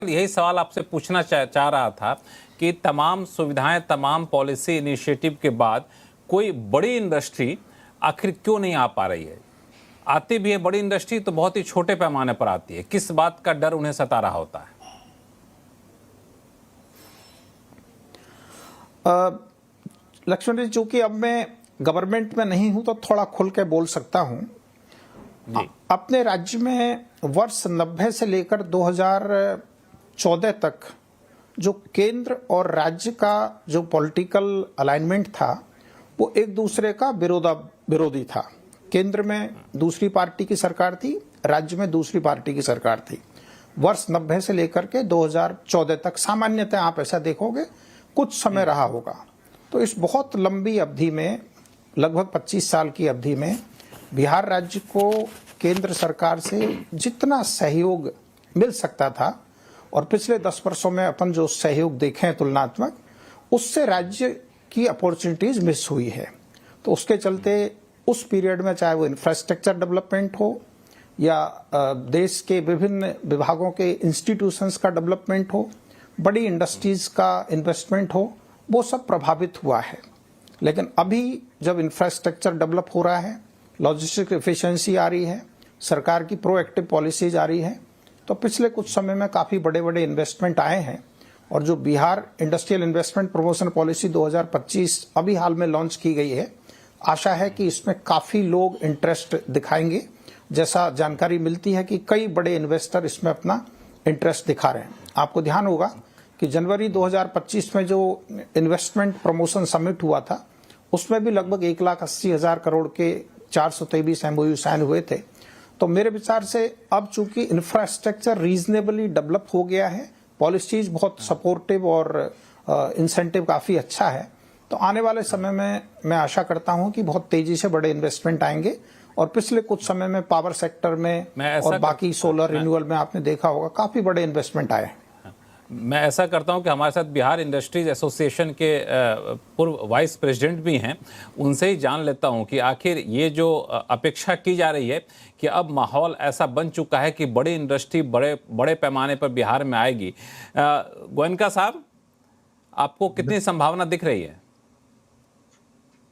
यही सवाल आपसे पूछना चाह रहा था कि तमाम सुविधाएं, तमाम पॉलिसी इनिशिएटिव के बाद कोई बड़ी इंडस्ट्री आखिर क्यों नहीं आ पा रही है? आती भी है बड़ी इंडस्ट्री तो बहुत ही छोटे पैमाने पर आती है। किस बात का डर उन्हें सता रहा होता है? लक्ष्मण जी, चूंकि अब मैं गवर्नमेंट में नहीं हूं तो थोड़ा खुल के बोल सकता हूं। अपने राज्य में वर्ष 90 से लेकर 2014 तक जो केंद्र और राज्य का जो पॉलिटिकल अलाइनमेंट था वो एक दूसरे का विरोधी था। केंद्र में दूसरी पार्टी की सरकार थी, राज्य में दूसरी पार्टी की सरकार थी। वर्ष 90 से लेकर के 2014 तक सामान्यतः आप ऐसा देखोगे कुछ समय रहा होगा। तो इस बहुत लंबी अवधि में, लगभग 25 साल की अवधि में, बिहार राज्य को केंद्र सरकार से जितना सहयोग मिल सकता था और पिछले 10 वर्षों में अपन जो सहयोग देखे हैं तुलनात्मक, उससे राज्य की अपॉर्चुनिटीज मिस हुई है। तो उसके चलते उस पीरियड में, चाहे वो इंफ्रास्ट्रक्चर डेवलपमेंट हो या देश के विभिन्न विभागों के इंस्टीट्यूशंस का डेवलपमेंट हो, बड़ी इंडस्ट्रीज का इन्वेस्टमेंट हो, वो सब प्रभावित हुआ है। लेकिन अभी जब इंफ्रास्ट्रक्चर डेवलप हो रहा है, लॉजिस्टिक एफिशिएंसी आ रही है, सरकार की प्रोएक्टिव पॉलिसीज आ रही है, तो पिछले कुछ समय में काफ़ी बड़े बड़े इन्वेस्टमेंट आए हैं। और जो Bihar industrial investment promotion policy 2025 अभी हाल में लॉन्च की गई है, आशा है कि इसमें काफ़ी लोग इंटरेस्ट दिखाएंगे। जैसा जानकारी मिलती है कि कई बड़े इन्वेस्टर इसमें अपना इंटरेस्ट दिखा रहे हैं। आपको ध्यान होगा कि जनवरी 2025 में जो इन्वेस्टमेंट प्रमोशन समिट हुआ था, उसमें भी लगभग 1,80,000 करोड़ के 423 MOU साइन हुए थे। तो मेरे विचार से अब चूंकि इंफ्रास्ट्रक्चर रीजनेबली डेवलप हो गया है, पॉलिसीज बहुत सपोर्टिव और इंसेंटिव काफ़ी अच्छा है, तो आने वाले समय में मैं आशा करता हूं कि बहुत तेजी से बड़े इन्वेस्टमेंट आएंगे। और पिछले कुछ समय में पावर सेक्टर में और बाकी सोलर रिन्यूअल में आपने देखा होगा काफ़ी बड़े इन्वेस्टमेंट आए हैं। मैं ऐसा करता हूं कि हमारे साथ बिहार इंडस्ट्रीज एसोसिएशन के पूर्व वाइस प्रेसिडेंट भी हैं, उनसे ही जान लेता हूं कि आखिर ये जो अपेक्षा की जा रही है कि अब माहौल ऐसा बन चुका है कि बड़ी इंडस्ट्री बड़े पैमाने पर बिहार में आएगी। गोयनका साहब, आपको कितनी संभावना दिख रही है?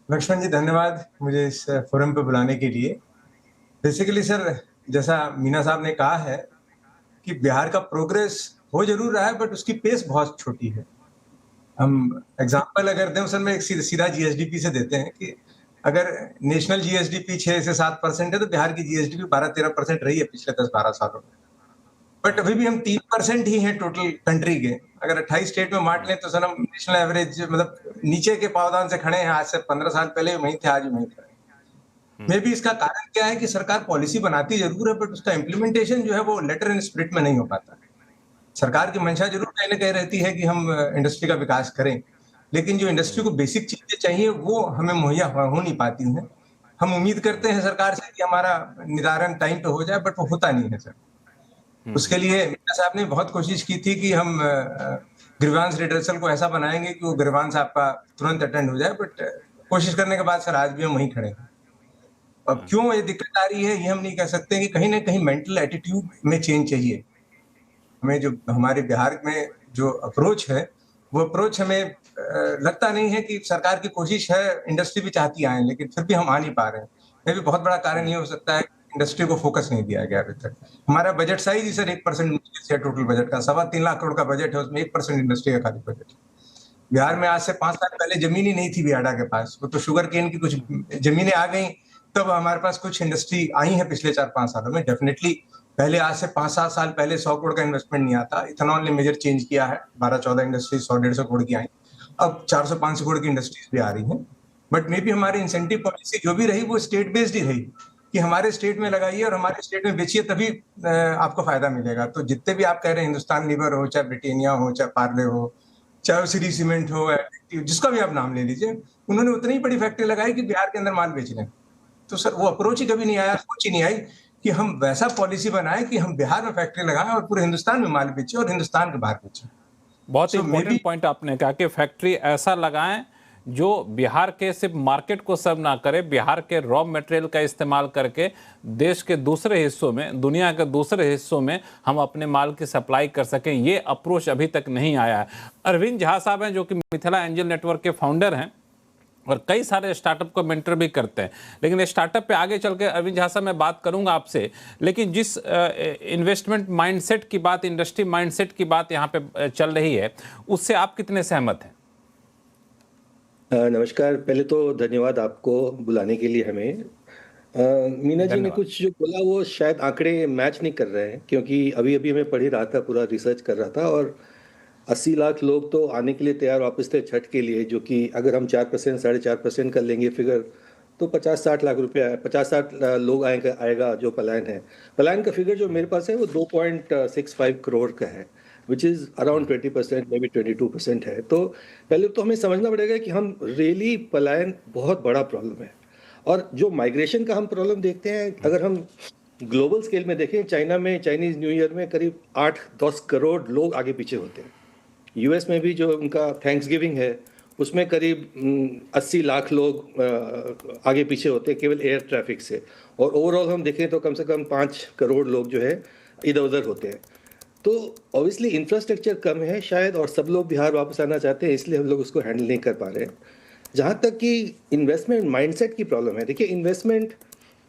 लक्ष्मण जी, धन्यवाद मुझे इस फोरम पे बुलाने के लिए। बेसिकली सर, जैसा मीना साहब ने कहा है कि बिहार का प्रोग्रेस हो जरूर रहा है, बट उसकी पेस बहुत छोटी है। हम एग्जांपल अगर दें सर, मैं एक सीधा जीएसडीपी से देते हैं कि अगर नेशनल जीएसडीपी 6 से 7% है तो बिहार की जीएसडीपी 12-13% रही है पिछले 10-12 सालों में। बट अभी भी हम 3% ही हैं टोटल कंट्री के। अगर 28 स्टेट में बांट लें तो सर हम नेशनल एवरेज, मतलब नीचे के पावदान से खड़े हैं। आज से 15 साल पहले वहीं थे, आज भी वहीं खड़े। मे भी इसका कारण क्या है कि सरकार पॉलिसी बनाती जरूर है, बट उसका इम्प्लीमेंटेशन जो है वो लेटर इन स्पिरिट में नहीं हो पाता। सरकार की मंशा जरूर कहीं ना कहीं रहती है कि हम इंडस्ट्री का विकास करें, लेकिन जो इंडस्ट्री को बेसिक चीजें चाहिए वो हमें मुहैया हो नहीं पाती हैं। हम उम्मीद करते हैं सरकार से कि हमारा निदान टाइम पे हो जाए, बट वो होता नहीं है सर। उसके लिए मीना साहब ने बहुत कोशिश की थी कि हम ग्रीवांस रिडर्सल को ऐसा बनाएंगे कि वो ग्रीवांस आपका तुरंत अटेंड हो जाए, बट कोशिश करने के बाद सर आज भी हम वहीं खड़े हैं। अब क्यों ये दिक्कत आ रही है ये हम नहीं कह सकते कि कहीं ना कहीं मेंटल एटीट्यूड में चेंज चाहिए। हमें जो हमारे बिहार में जो अप्रोच है, वो अप्रोच हमें लगता नहीं है कि सरकार की कोशिश है, इंडस्ट्री भी चाहती आए, लेकिन फिर भी हम आ नहीं पा रहे हैं। ये भी बहुत बड़ा कारण ये हो सकता है इंडस्ट्री को फोकस नहीं दिया गया अभी तक। हमारा बजट साइज ही सर 1% है टोटल बजट का। 3.25 लाख करोड़ का बजट है, उसमें 1% इंडस्ट्री का खाली बजट। बिहार में आज से 5 साल पहले जमीन ही नहीं थी बियाडा के पास, वो तो शुगर केन की कुछ जमीनें आ गई, तब हमारे पास कुछ इंडस्ट्री आई है पिछले 4-5 सालों में। डेफिनेटली पहले आज से 5-7 साल पहले 100 करोड़ का इन्वेस्टमेंट नहीं आता। इथेनॉल ने मेजर चेंज किया है, 12-14 इंडस्ट्रीज 100-150 करोड़ की आई, अब 400-500 करोड़ की इंडस्ट्रीज भी आ रही हैं। बट मे बी हमारी इंसेंटिव पॉलिसी जो भी रही वो स्टेट बेस्ड ही रही कि हमारे स्टेट में लगाइए और हमारे स्टेट में बेचिए, तभी आपको फायदा मिलेगा। तो जितने भी आप कह रहे हैं, हिंदुस्तान लीवर हो, चाहे ब्रिटेनिया हो, चाहे पार्ले हो, चाहे श्री सीमेंट हो, जिसका भी आप नाम ले लीजिए, उन्होंने उतनी ही बड़ी फैक्ट्री लगाई कि बिहार के अंदर माल बेच लें। तो सर वो अप्रोच ही कभी नहीं आया, सोच ही नहीं आई कि हम वैसा पॉलिसी बनाएं कि हम बिहार में फैक्ट्री लगाएं और पूरे हिंदुस्तान में माल बेचें और हिंदुस्तान के बाहर बेचें। बहुत इंपॉर्टेंट पॉइंट आपने कहा कि फैक्ट्री ऐसा लगाएं जो बिहार के सिर्फ मार्केट को सर्व ना करे, बिहार के रॉ मटेरियल का इस्तेमाल करके देश के दूसरे हिस्सों में, दुनिया के दूसरे हिस्सों में हम अपने माल की सप्लाई कर सकें, ये अप्रोच अभी तक नहीं आया है। अरविंद झा साहब हैं जो कि मिथिला एंजल नेटवर्क के फाउंडर हैं और कई सारे स्टार्टअप को मेंटर भी करते हैं, लेकिन स्टार्टअप पे आगे चल के अरविंद झा साहब मैं बात करूंगा आपसे, लेकिन जिस इन्वेस्टमेंट माइंडसेट की बात, इंडस्ट्री माइंडसेट की बात यहाँ पे चल रही है, उससे आप कितने सहमत हैं? नमस्कार। पहले तो धन्यवाद आपको बुलाने के लिए हमें। मीना जी ने धन्यवाद। कुछ जो बोला वो शायद आंकड़े मैच नहीं कर रहे हैं, क्योंकि अभी अभी मैं पढ़ ही रहा था, पूरा रिसर्च कर रहा था, और 80 लाख लोग तो आने के लिए तैयार वापस थे छठ के लिए, जो कि अगर हम 4% 4.5% कर लेंगे फिगर, तो 50-60 लाख रुपया, 50-60 लोग आएगा जो पलायन है। पलायन का फिगर जो मेरे पास है वो 2.65 करोड़ का है, which is around 20%, may be 22% है। तो पहले तो हमें समझना पड़ेगा कि हम रियली पलायन बहुत बड़ा प्रॉब्लम है, और जो माइग्रेशन का हम प्रॉब्लम देखते हैं, अगर हम ग्लोबल स्केल में देखें, चाइना में चाइनीज न्यू ईयर में करीब 8-10 करोड़ लोग आगे पीछे होते हैं। यूएस में भी जो उनका थैंक्स गिविंग है उसमें करीब 80 लाख लोग आगे पीछे होते हैं केवल एयर ट्रैफिक से, और ओवरऑल हम देखें तो कम से कम 5 करोड़ लोग जो है इधर उधर होते हैं। तो ऑब्वियसली इंफ्रास्ट्रक्चर कम है शायद, और सब लोग बिहार वापस आना चाहते हैं, इसलिए हम लोग उसको हैंडल नहीं कर पा रहे हैं। जहाँ तक कि इन्वेस्टमेंट माइंडसेट की प्रॉब्लम है, देखिए इन्वेस्टमेंट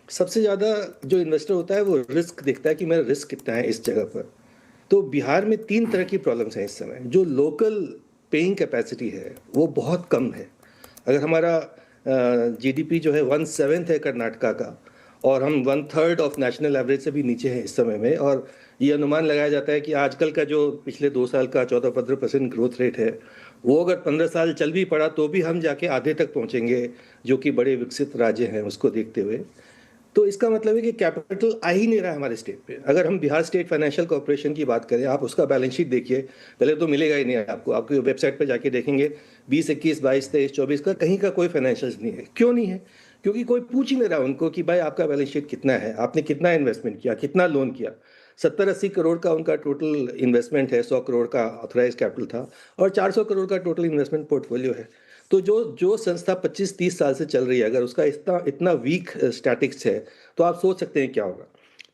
सबसे ज़्यादा जो इन्वेस्टर होता है वो रिस्क देखता है कि मेरा रिस्क कितना है इस जगह पर। तो बिहार में 3 तरह की प्रॉब्लम्स हैं इस समय। जो लोकल पेइंग कैपेसिटी है वो बहुत कम है। अगर हमारा जीडीपी जो है 1/7 है कर्नाटका का, और हम 1/3 ऑफ नेशनल एवरेज से भी नीचे हैं इस समय में, और ये अनुमान लगाया जाता है कि आजकल का जो पिछले 2 साल का 14-15% ग्रोथ रेट है, वो अगर 15 साल चल भी पड़ा तो भी हम जाके आधे तक पहुंचेंगे, जो कि बड़े विकसित राज्य हैं उसको देखते हुए। तो इसका मतलब है कि कैपिटल आ ही नहीं रहा है हमारे स्टेट पे। अगर हम बिहार स्टेट फाइनेंशियल कॉर्पोरेशन की बात करें, आप उसका बैलेंस शीट देखिए, पहले तो मिलेगा ही नहीं आपको, आपकी वेबसाइट पे जाके देखेंगे 20, 21, 22, 23, 24 का कहीं का कोई फाइनेंशियल्स नहीं है। क्यों नहीं है? क्योंकि कोई पूछ ही नहीं रहा उनको कि भाई आपका बैलेंस शीट कितना है, आपने कितना इन्वेस्टमेंट किया, कितना लोन किया। 70-80 करोड़ का उनका टोटल इन्वेस्टमेंट है, 100 करोड़ का ऑथराइज कैपिटल था, और 400 करोड़ का टोटल इन्वेस्टमेंट पोर्टफोलियो है। तो जो जो संस्था 25-30 साल से चल रही है, अगर उसका इतना इतना वीक स्टैटिक्स है, तो आप सोच सकते हैं क्या होगा।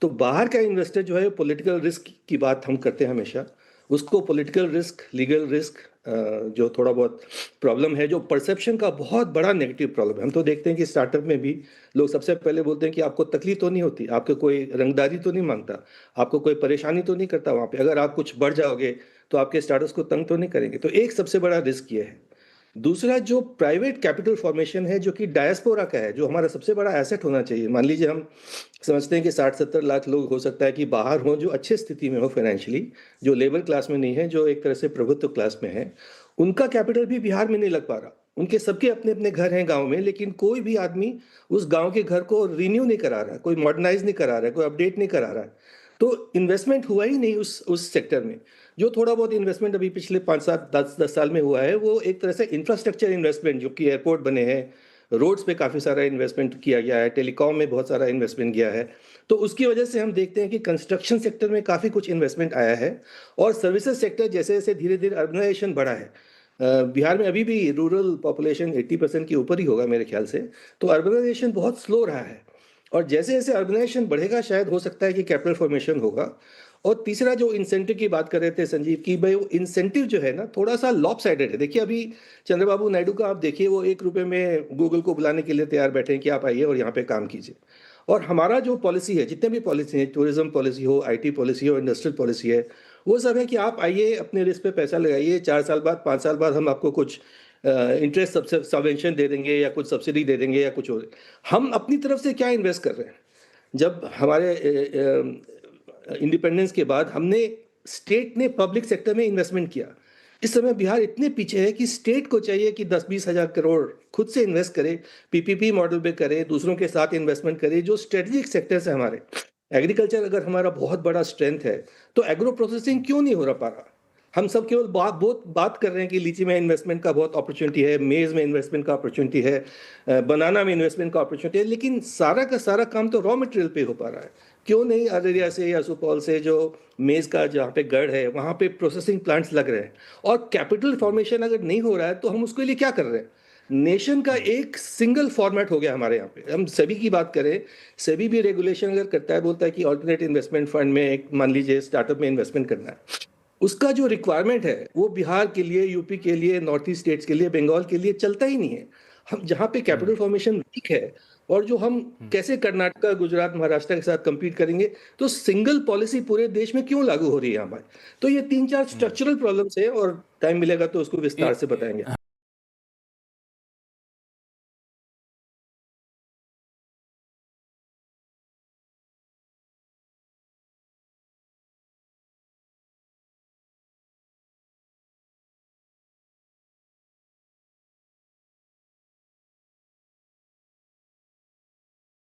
तो बाहर का इन्वेस्टर जो है पॉलिटिकल रिस्क की बात हम करते हैं हमेशा, उसको पॉलिटिकल रिस्क, लीगल रिस्क, जो थोड़ा बहुत प्रॉब्लम है, जो परसेप्शन का बहुत बड़ा नेगेटिव प्रॉब्लम है। हम तो देखते हैं कि स्टार्टअप में भी लोग सबसे पहले बोलते हैं कि आपको तकलीफ तो नहीं होती, आपको कोई रंगदारी तो नहीं मांगता, आपको कोई परेशानी तो नहीं करता वहाँ पे, अगर आप कुछ बढ़ जाओगे तो आपके स्टार्टअप्स को तंग तो नहीं करेंगे। तो एक सबसे बड़ा रिस्क ये है। दूसरा जो प्राइवेट कैपिटल फॉर्मेशन है, जो कि डायस्पोरा का है, जो हमारा सबसे बड़ा एसेट होना चाहिए। मान लीजिए हम समझते हैं कि 60-70 लाख लोग हो सकता है कि बाहर हों, जो अच्छे स्थिति में हो फाइनेंशियली, जो लेबर क्लास में नहीं है, जो एक तरह से प्रभुत्व क्लास में है, उनका कैपिटल भी बिहार में नहीं लग पा रहा। उनके सबके अपने अपने घर हैं गांव में, लेकिन कोई भी आदमी उस गांव के घर को रिन्यू नहीं करा रहा है, कोई मॉडर्नाइज नहीं करा रहा है, कोई अपडेट नहीं करा रहा है। तो इन्वेस्टमेंट हुआ ही नहीं उस सेक्टर में। जो थोड़ा बहुत इन्वेस्टमेंट अभी पिछले 5-7-10 साल में हुआ है, वो एक तरह से इंफ्रास्ट्रक्चर इन्वेस्टमेंट, जो कि एयरपोर्ट बने हैं, रोड्स पे काफ़ी सारा इन्वेस्टमेंट किया गया है, टेलीकॉम में बहुत सारा इन्वेस्टमेंट किया है। तो उसकी वजह से हम देखते हैं कि कंस्ट्रक्शन सेक्टर में काफ़ी कुछ इन्वेस्टमेंट आया है, और सर्विसेज सेक्टर जैसे जैसे धीरे धीरे अर्बनाइजेशन बढ़ा है। बिहार में अभी भी रूरल पॉपुलेशन 80% के ऊपर ही होगा मेरे ख्याल से। तो अर्बनाइजेशन बहुत स्लो रहा है, और जैसे जैसे अर्बनाइजेशन बढ़ेगा शायद हो सकता है कि कैपिटल फॉर्मेशन होगा। और तीसरा जो इंसेंटिव की बात कर रहे थे संजीव की, भाई वो इंसेंटिव जो है ना थोड़ा सा लॉप साइडेड है। देखिए अभी चंद्रबाबू नायडू का आप देखिए, वो 1 रुपये में गूगल को बुलाने के लिए तैयार बैठे हैं कि आप आइए और यहाँ पे काम कीजिए। और हमारा जो पॉलिसी है, जितने भी पॉलिसी है, टूरिज्म पॉलिसी हो, IT पॉलिसी हो, इंडस्ट्रियल पॉलिसी है, वो सब है कि आप आइए, अपने रिस्क पे पैसा लगाइए, 4 साल बाद 5 साल बाद हम आपको कुछ इंटरेस्ट सबवेंशन दे देंगे, या कुछ सब्सिडी दे देंगे, या कुछ और। हम अपनी तरफ से क्या इन्वेस्ट कर रहे हैं? जब हमारे इंडिपेंडेंस के बाद हमने स्टेट ने पब्लिक सेक्टर में इन्वेस्टमेंट किया। इस समय बिहार इतने पीछे है कि स्टेट को चाहिए कि 10-20 हज़ार करोड़ खुद से इन्वेस्ट करे, PPP मॉडल पे करे, दूसरों के साथ इन्वेस्टमेंट करे, जो स्ट्रेटेजिक सेक्टर्स है हमारे। एग्रीकल्चर अगर हमारा बहुत बड़ा स्ट्रेंथ है, तो एग्रो प्रोसेसिंग क्यों नहीं हो पा रहा? हम सब केवल बात कर रहे हैं कि लीची में इन्वेस्टमेंट का बहुत अपॉर्चुनिटी है, मेज़ में इन्वेस्टमेंट का अपॉर्चुनिटी है, बनाना में इन्वेस्टमेंट का अपॉर्चुनिटी है, लेकिन सारा का सारा काम तो रॉ मटेरियल पे हो पा रहा है। क्यों नहीं अररिया से या सुपौल से, जो मेज़ का जहाँ पे गढ़ है, वहाँ पे प्रोसेसिंग प्लांट्स लग रहे हैं? और कैपिटल फॉर्मेशन अगर नहीं हो रहा है तो हम उसके लिए क्या कर रहे हैं? नेशन का एक सिंगल फॉर्मेट हो गया हमारे यहाँ पे। हम सेबी की बात करें, सेबी भी रेगुलेशन अगर करता है, बोलता है कि ऑल्टरनेट इन्वेस्टमेंट फंड में एक मान लीजिए स्टार्टअप में इन्वेस्टमेंट करना है, उसका जो रिक्वायरमेंट है वो बिहार के लिए, यूपी के लिए, नॉर्थ ईस्ट स्टेट्स के लिए, बंगाल के लिए चलता ही नहीं है। हम जहाँ पे कैपिटल फॉर्मेशन वीक है और जो हम कैसे कर्नाटका, गुजरात, महाराष्ट्र के साथ compete करेंगे, तो सिंगल पॉलिसी पूरे देश में क्यों लागू हो रही है हमारे। तो ये 3-4 स्ट्रक्चरल प्रॉब्लम्स है और टाइम मिलेगा तो उसको विस्तार से बताएंगे।